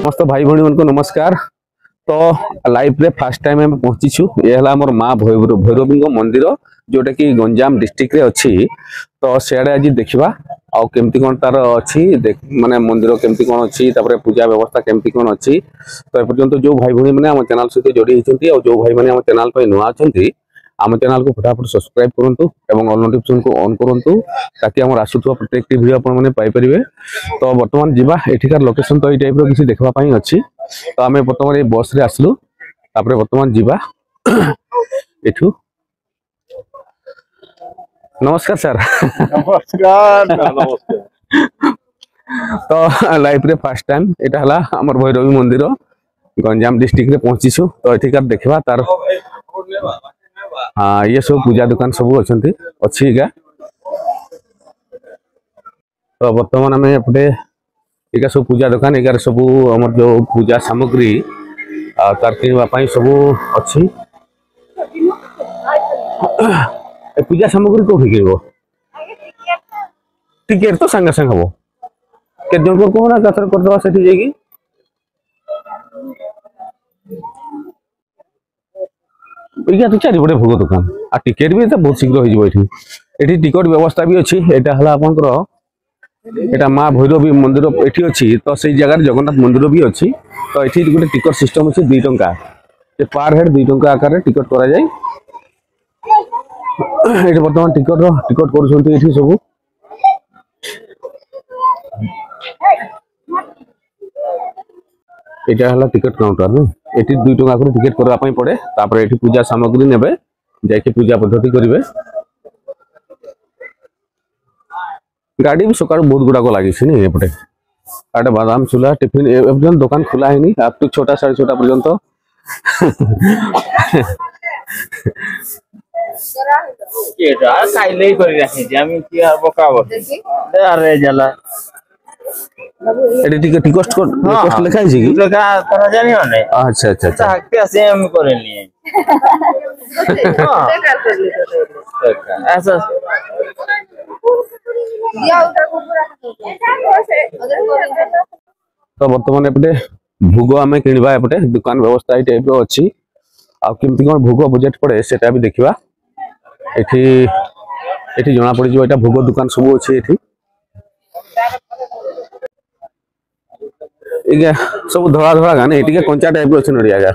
समस्त भाई भाई मन को नमस्कार। तो लाइव रे फर्स्ट टाइम हम पहुंचीछु ये हला हमर मां भैरवी मंदिर जोटा कि गंजाम डिस्ट्रिक्ट रे अछि। तो सेडे आज देखिबा आ केमती कोन तार अछि माने मंदिर केमती कोन अछि तापर पूजा व्यवस्था केमती कोन अछि। तो ए पर्यंत जो भाई भाई माने हम चैनल सहित जोड़ी हिचंती और जो भाई माने हम चैनल पे नुआ अछंती आम चैनल को फटाफट सब्सक्राइब करंतु एवं ऑल नोटिफिकेशन को ऑन करंतु ताकि हमर आसुथवा प्रत्येक वीडियो आपण माने पाई परिबे। तो वर्तमान जीवा एठिकार लोकेशन तो ए टाइप रो किसी देखबा पई अछि। तो आमे वर्तमान ए बस रे आसलु तापर वर्तमान जीवा एठू। नमस्कार सर। नमस्कार नमस्कार। तो लाइफ रे फर्स्ट टाइम एटा हला हमर भैरवी मंदिर गंजाम डिस्ट्रिक्ट रे पहुंचीछु। तो एठिकार देखबा तार हाँ ये सब पूजा दुकान सब अच्छी अच्छी गा। तो बर्तमान आम एपटे ये सब पूजा दुकान एगार सब आम जो पूजा सामग्री तार किनापी सब अच्छी। पूजा सामग्री कौन किन टिकेट तो सांगे सांगे हम के जन को कहना कथर करदे से जाइए तो चारिपटे भोग दुकान आ टिकेट भी बहुत शीघ्र हो टिकट व्यवस्था भी अच्छी। एटा हला आपनकर एटा मां भैरवी मंदिर एठी अच्छी। तो से जगह जगन्नाथ मंदिर भी अच्छी। तो एठी गोटे टिकट सिस्टम अच्छी 2 टंका पर हेड 2 टंका आकार टिकट करा जाय। एठी वर्तमान टिकट करूछंती एठी सब। एटा हला टिकट काउंटर न एठी 2 टंका कर टिकट करबा पई पड़े। तापर एठी पूजा सामग्री नेबे जाके पूजा पद्धति करिवे। गाड़ी भी सकाळ बहुत गुडा को लागि छिनी एपटे आटे बादाम चूल्हा टिफिन एवं दुकान खुला है नहीं आप तो छोटा 6:30 पर्यंत। केटा काइले करि राखि जे हम कि आर बकावत अरे जला एडी टिकट रिक्वेस्ट लिखा है कि लगा तरा जानि होने। अच्छा अच्छा अच्छा हक्के से हम करेली हां ऐसा तो वर्तमान एपटे भोग आम किणवा एपटे दुकान व्यवस्था ये टाइप अच्छी। आ केमती कोन भोग बजेट पड़े सेटा भी देखिबा। एठी एठी जना पड़ी जो एटा भोग दुकान सब अच्छी। एठी इगे सब धड़ा धड़ा गाने एठी के कंचा टाइप अच्छी नडिया गा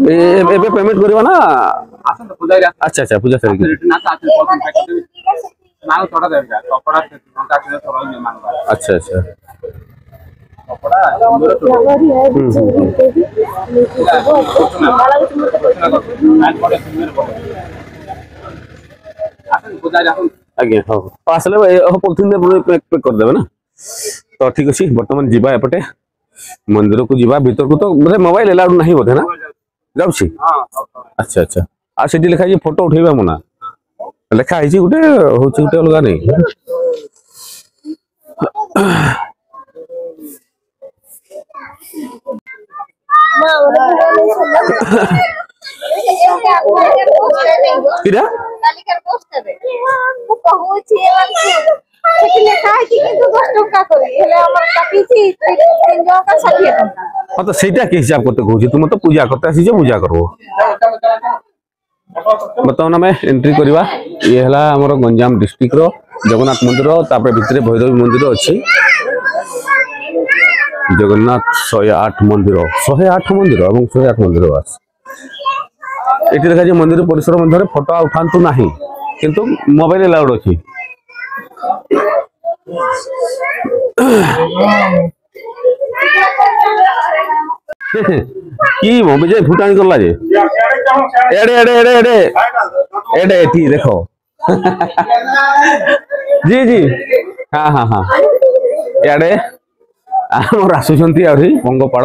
ए पेमेंट करबा ना। अच्छा अच्छा पूजा सर अच्छा अच्छा आज्ञा हाँ आसले पॉलिथिन पैक कर देबे ना। तो ठीक अच्छे बर्तमान जीवा एपटे मंदिर को जीवा भीतर को। तो मतलब मोबाइल अलाउड नहीं बोधे ना जाउछि। अच्छा अच्छा आ सेठी लिखा है फोटो उठेबा मना लिखा है गोटे होछि गोटे अलगा नहीं। किरा तालिका पोस्ट देबे मु कहू छी सेठी लिखा है कि 10 टका करे हेले हमर काटी छी 3 का 60 टका। हां तो सेटा के हिसाब करते कहू छी तुम तो पूजा करते आसी जे पूजा करबो। बताओ ना मैं एंट्री करवा ये हला हमर गंजाम डिस्ट्रिक्ट रो जगन्नाथ मंदिर तापर भितरे भैरवी मंदिर अच्छी। जगन्नाथ 108 मंदिर 108 मंदिर और 108 मंदिर बस एटी देखा जे मंदिर परिसर मध्य फोटो उठांतु नाही किंतु मोबाइल अलाउड अछि। কি বিজয় ফুটানি করলা যে এড়ে এড়ে এড়ে এড়ে এড়ে এটি দেখো জি জি হ্যাঁ হ্যাঁ হ্যাঁ এড়ে আমার আসুଛନ୍ତି আହୁରି ପଙ୍ଗପାଳ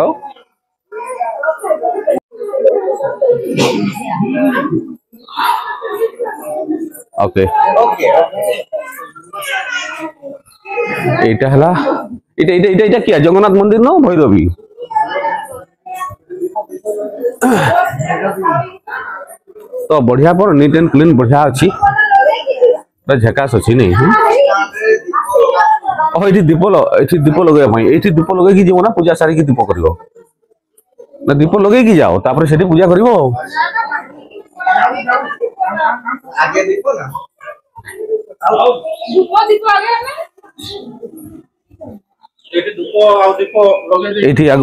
ওকে এইটা হলা এটা এটা এটা এটা কি জগন্নাথ মন্দির ন ভৈরবী तो बढ़िया पर नीट एंड क्लीन बढ़िया अच्छी झकास अच्छी नहीं ये दीप लगे ये दीप लगे जीव ना पूजा सारी दीप कर ना दीप लगे जाओ तापर से पूजा कर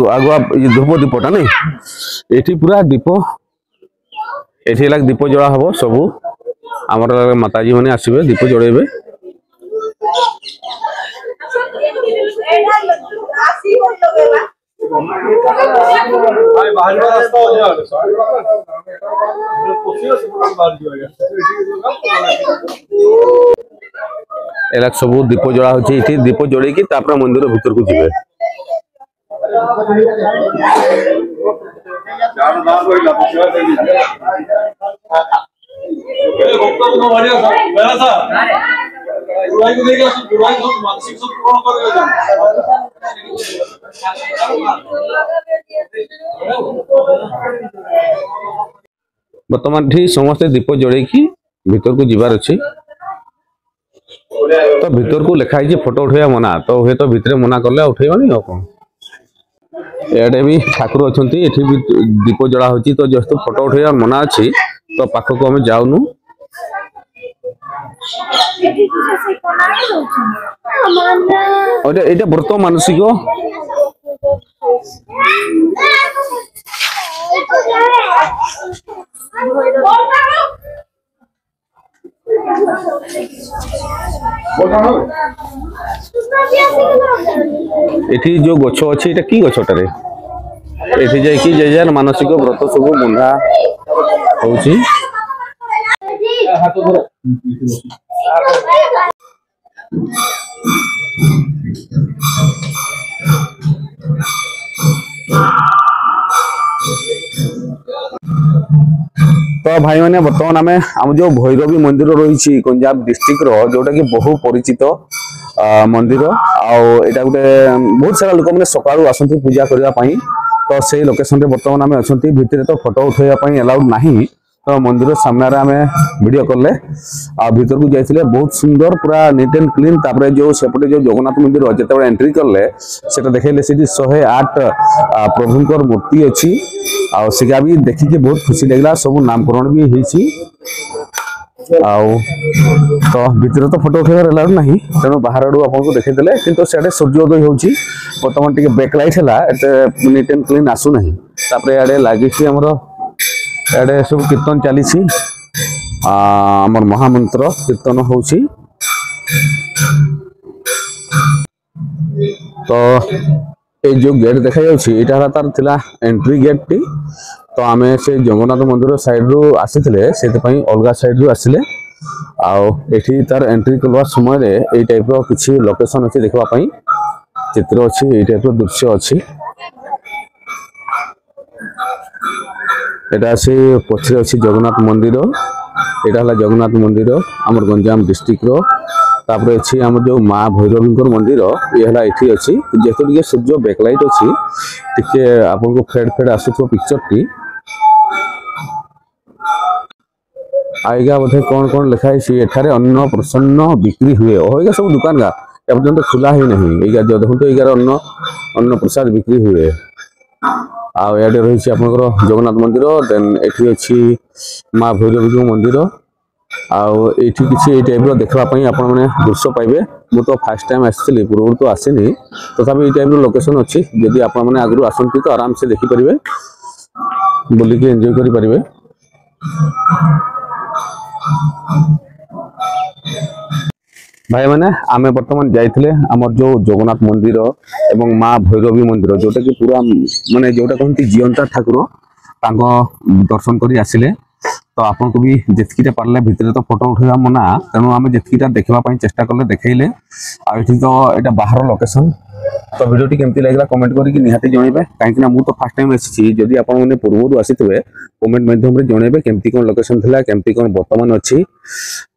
आगुआ धूप दीपटा नहीं ये पूरा दीप ये दीप जला हम सब आमर माताजी मैंने आसवे दीप जड़ेबे सब दीप जला होची दीप जड़े की मंदिर भीतर को जीवे बर्तमान ठीक समस्ते दीप जड़े की भीतर को जीवार अच्छी तो भीतर को लिखाई फोटो उठेगा मना तो हे तो भितर मना कले उठेबनी कौन एडे भी ठाकुर अच्छा ये भी दीप जला हो तो जस्ट फोटो उठेगा मना अच्छी तो पाखक आम जाऊनु ये व्रत मानसिक एठी जो गछ अच्छे ये कि गछटारे एठी जाई कि जे मानसिक व्रत सब बंधा होची तो भाई मैंने बर्तमान आम जो भैरवी मंदिर रही गंजाम डिस्ट्रिक्ट रो जोटा कि बहु परिचित मंदिर आटा गोटे बहुत सारा लोक मैंने सकाळू आसती पूजा करने तो से लोकेशन बर्तमान आम अच्छा भितर तो फोटो उठाई अलाउड नहीं तो मंदिर सामने आम वीडियो कले भीतर को जाइए बहुत सुंदर पूरा नीट एंड क्लीन तापर जो सेपटे जो जगन्नाथ मंदिर जिते एंट्री कले से देखले से 108 प्रभुंकर मूर्ति अच्छी आगा भी देखिए बहुत खुशी लगला सब नामकरण भी होती तो भितर तो फोटो उठेबार अलाउड नहीं तेणु बाहर आड़ू आपको देखते कि सूर्योदय हो बर्तमान टे बैकलाइट है नीट एंड क्लीन आसुना इे लगी इे सब कीर्तन चली आमर महामंत्र कीर्तन होची तो ये जो गेट देखा यहाँ तार थिला एंट्री गेट टी तो आम से जगन्नाथ मंदिर साइड रू आसी अलग साइड रू आसिले आठी तार एंट्री करवा समय ये टाइप किसी लोकेशन अच्छी देखापी चित्र अच्छी ये टाइप दृश्य अच्छी एटा से पछरे अच्छी जगन्नाथ मंदिर यहाँ जगन्नाथ मंदिर आमर गंजाम डिस्ट्रिक्ट रो तापर अच्छी आम जो माँ भैरवी मंदिर ये अच्छी जेहेतु टे सूर्य बैकलाइट अच्छी टे आपको फेड फेड आसुव पिक्चर टी आईगा बोधे कौन कौन लिखाई एठारे अन्न प्रसन्न बिक्री हुए ओगा सब दुकान का एपर्तंत खुला ही नहीं ये देखो यार अन्न प्रसाद बिक्री हुए आटे रही आपंकर जगन्नाथ मंदिर देन एठी अच्छी माँ भैरवी मंदिर आठी किसी टाइप देखापी आप दृश्य पाइबे मु तो फास्ट टाइम आसी पूर्व तो आसनी तथापि तो टाइप लोकेशन अच्छी जदि आप आगु आसती तो आराम से देखिपारे बुलिकी एंजॉय करें भाई मैंने आमे वर्तमान जाइथिले हमर जो जगन्नाथ मंदिर एवं माँ भैरवी मंदिर जोटा कि पूरा माने जोटा कहती जीवंता ठाकुर तांको दर्शन करी आसिले तो आपन को भी जेतकीटा पारले भितरे तो फोटो उठेबा मना तेणु आमे जेतकीटा देखबा पई चेष्टा करले देखैले आ एठी तो एटा बाहर लोकेशन तो वीडियो टी केमती लागला कमेंट करी कि निहाती जणेबे काहे कि ना मु तो फर्स्ट टाइम आसी जदी आपन माने पूर्वरु आसीतबे कमेंट माध्यम रे जणेबे केमती कोन लोकेशन थिला केमती कोन वर्तमान अछि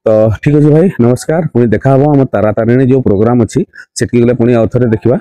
तो ठीक अछि भाई नमस्कार पुनी देखा हबो हम तारा तारिणी जो प्रोग्राम अछि सेटकी गले पुनी आउथरे देखिबा।